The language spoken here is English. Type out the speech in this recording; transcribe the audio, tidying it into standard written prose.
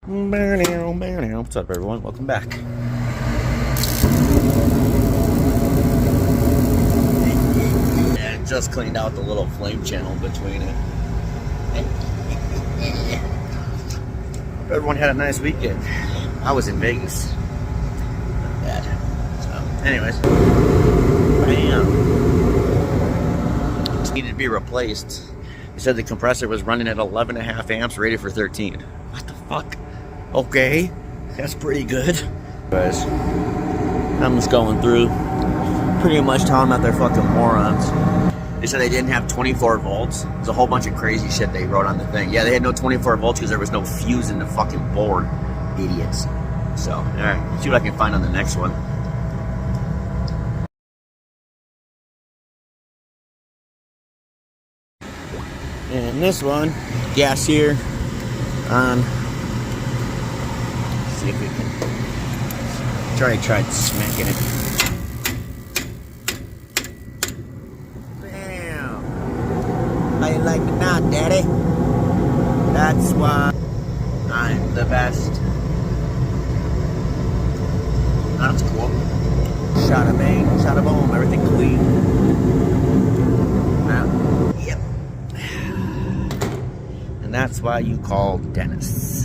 What's up, everyone? Welcome back. Yeah, just cleaned out the little flame channel between it. Everyone had a nice weekend. I was in Vegas. Not bad. So, anyways, bam. It needed to be replaced. They said the compressor was running at 11.5 amps, rated for 13. What the fuck? Okay, that's pretty good. Guys, I'm just going through, pretty much telling them that they're fucking morons. They said they didn't have 24 volts. There's a whole bunch of crazy shit they wrote on the thing. Yeah, they had no 24 volts because there was no fuse in the fucking board. Idiots. So, alright, see what I can find on the next one. And this one, gas here on. See if we can try smacking it. Bam! How you like it now, Daddy? That's why I'm the best. That's cool. Shada bang, shada boom, everything clean. Yep. And that's why you call Dennis.